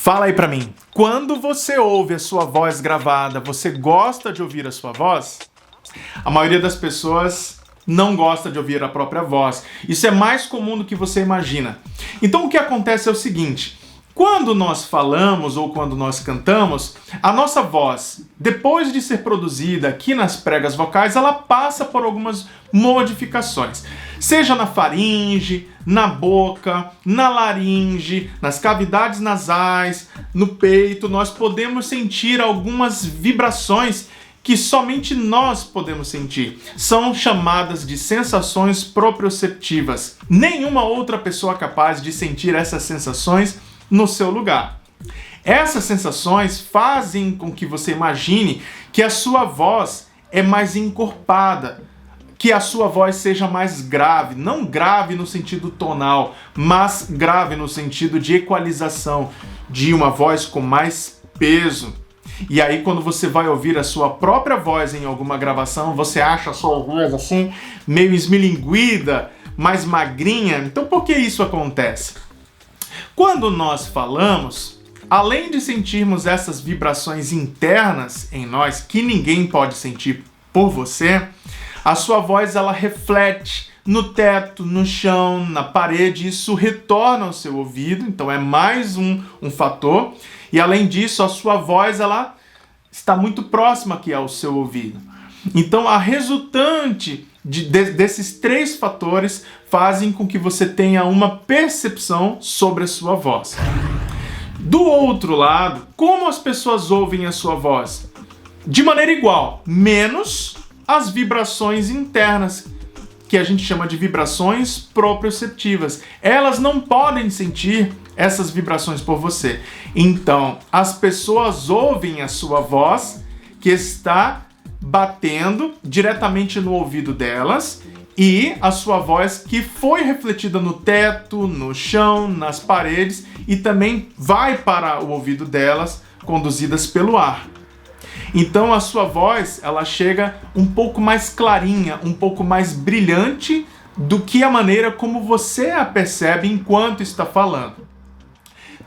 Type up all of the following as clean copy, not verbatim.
Fala aí pra mim, quando você ouve a sua voz gravada, você gosta de ouvir a sua voz? A maioria das pessoas não gosta de ouvir a própria voz. Isso é mais comum do que você imagina. Então o que acontece é o seguinte: quando nós falamos ou quando nós cantamos, a nossa voz, depois de ser produzida aqui nas pregas vocais, ela passa por algumas modificações. Seja na faringe, na boca, na laringe, nas cavidades nasais, no peito, nós podemos sentir algumas vibrações que somente nós podemos sentir. São chamadas de sensações proprioceptivas. Nenhuma outra pessoa é capaz de sentir essas sensações no seu lugar. Essas sensações fazem com que você imagine que a sua voz é mais encorpada, que a sua voz seja mais grave, não grave no sentido tonal, mas grave no sentido de equalização, de uma voz com mais peso. E aí quando você vai ouvir a sua própria voz em alguma gravação, você acha a sua voz assim, meio esmilinguida, mais magrinha. Então por que isso acontece? Quando nós falamos, além de sentirmos essas vibrações internas em nós, que ninguém pode sentir por você, a sua voz ela reflete no teto, no chão, na parede, isso retorna ao seu ouvido, então é mais um fator. E além disso, a sua voz ela está muito próxima aqui ao seu ouvido. Então a resultante desses três fatores fazem com que você tenha uma percepção sobre a sua voz. Do outro lado, como as pessoas ouvem a sua voz? De maneira igual, menos as vibrações internas, que a gente chama de vibrações proprioceptivas. Elas não podem sentir essas vibrações por você. Então, as pessoas ouvem a sua voz que está batendo diretamente no ouvido delas e a sua voz que foi refletida no teto, no chão, nas paredes e também vai para o ouvido delas, conduzidas pelo ar. Então a sua voz, ela chega um pouco mais clarinha, um pouco mais brilhante do que a maneira como você a percebe enquanto está falando.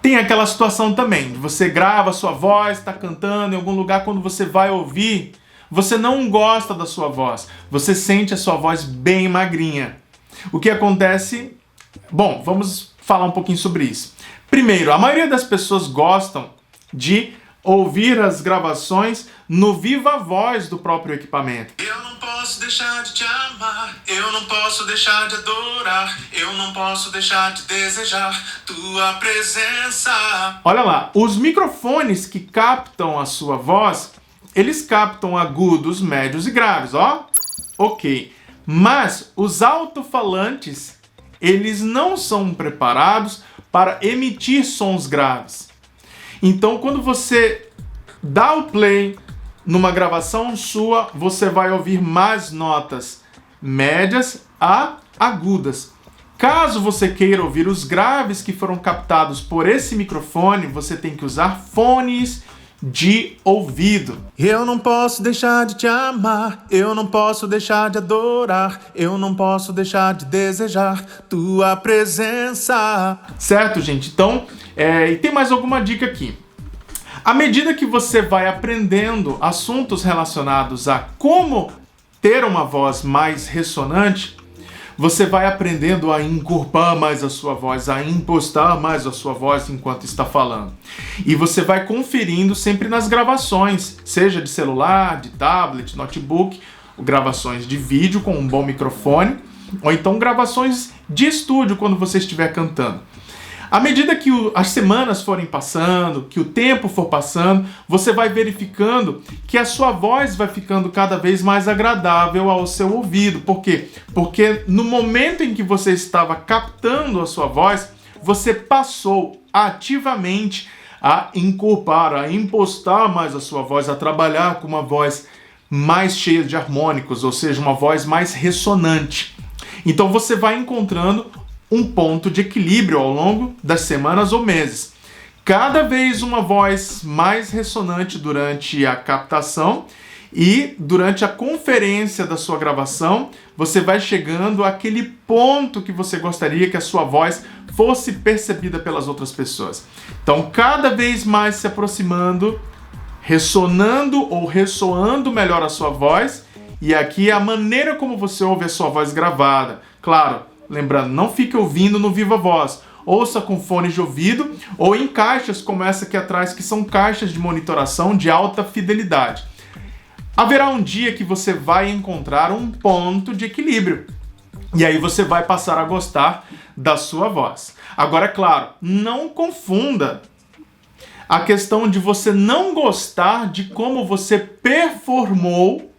Tem aquela situação também, você grava a sua voz, está cantando em algum lugar, quando você vai ouvir, você não gosta da sua voz, você sente a sua voz bem magrinha. O que acontece? Bom, vamos falar um pouquinho sobre isso. Primeiro, a maioria das pessoas gostam de ouvir as gravações no viva voz do próprio equipamento. Eu não posso deixar de te amar, eu não posso deixar de adorar, eu não posso deixar de desejar tua presença. Olha lá, os microfones que captam a sua voz, eles captam agudos, médios e graves, ó. Ok. Mas os alto-falantes, eles não são preparados para emitir sons graves. Então, quando você dá o play numa gravação sua, você vai ouvir mais notas médias a agudas. Caso você queira ouvir os graves que foram captados por esse microfone, você tem que usar fones de ouvido. Eu não posso deixar de te amar, eu não posso deixar de adorar, eu não posso deixar de desejar tua presença. Certo, gente? Então, e tem mais alguma dica aqui. À medida que você vai aprendendo assuntos relacionados a como ter uma voz mais ressonante, você vai aprendendo a encorpar mais a sua voz, a impostar mais a sua voz enquanto está falando. E você vai conferindo sempre nas gravações, seja de celular, de tablet, notebook, gravações de vídeo com um bom microfone, ou então gravações de estúdio quando você estiver cantando. À medida que as semanas forem passando, que o tempo for passando, você vai verificando que a sua voz vai ficando cada vez mais agradável ao seu ouvido. Por quê? Porque no momento em que você estava captando a sua voz, você passou ativamente a encorpar, a impostar mais a sua voz, a trabalhar com uma voz mais cheia de harmônicos, ou seja, uma voz mais ressonante. Então você vai encontrando um ponto de equilíbrio ao longo das semanas ou meses. Cada vez uma voz mais ressonante durante a captação E durante a conferência da sua gravação, você vai chegando àquele ponto que você gostaria que a sua voz fosse percebida pelas outras pessoas. Então, cada vez mais se aproximando, ressonando ou ressoando melhor a sua voz. E aqui é a maneira como você ouve a sua voz gravada. Claro, lembrando, não fique ouvindo no viva voz. Ouça com fones de ouvido ou em caixas como essa aqui atrás, que são caixas de monitoração de alta fidelidade. Haverá um dia que você vai encontrar um ponto de equilíbrio. E aí você vai passar a gostar da sua voz. Agora, é claro, não confunda a questão de você não gostar de como você performou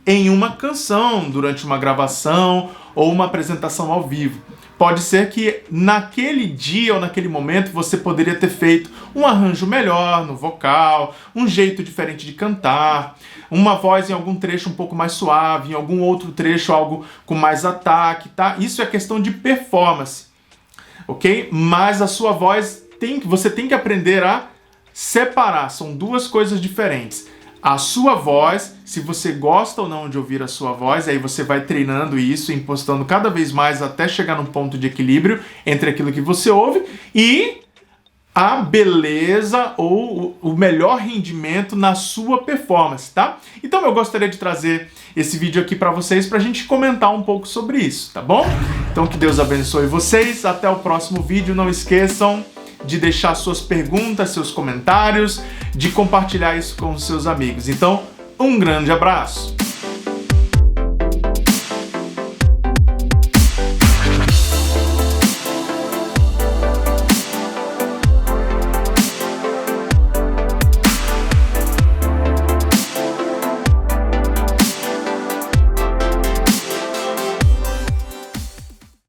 em uma canção, durante uma gravação ou uma apresentação ao vivo. Pode ser que naquele dia ou naquele momento você poderia ter feito um arranjo melhor no vocal, um jeito diferente de cantar, uma voz em algum trecho um pouco mais suave, em algum outro trecho algo com mais ataque, tá? Isso é questão de performance, ok? Mas a sua voz você tem que aprender a separar, são duas coisas diferentes. A sua voz, se você gosta ou não de ouvir a sua voz, aí você vai treinando isso, impostando cada vez mais até chegar num ponto de equilíbrio entre aquilo que você ouve e a beleza ou o melhor rendimento na sua performance, tá? Então eu gostaria de trazer esse vídeo aqui para vocês para a gente comentar um pouco sobre isso, tá bom? Então que Deus abençoe vocês, até o próximo vídeo, não esqueçam de deixar suas perguntas, seus comentários, de compartilhar isso com os seus amigos. Então, um grande abraço!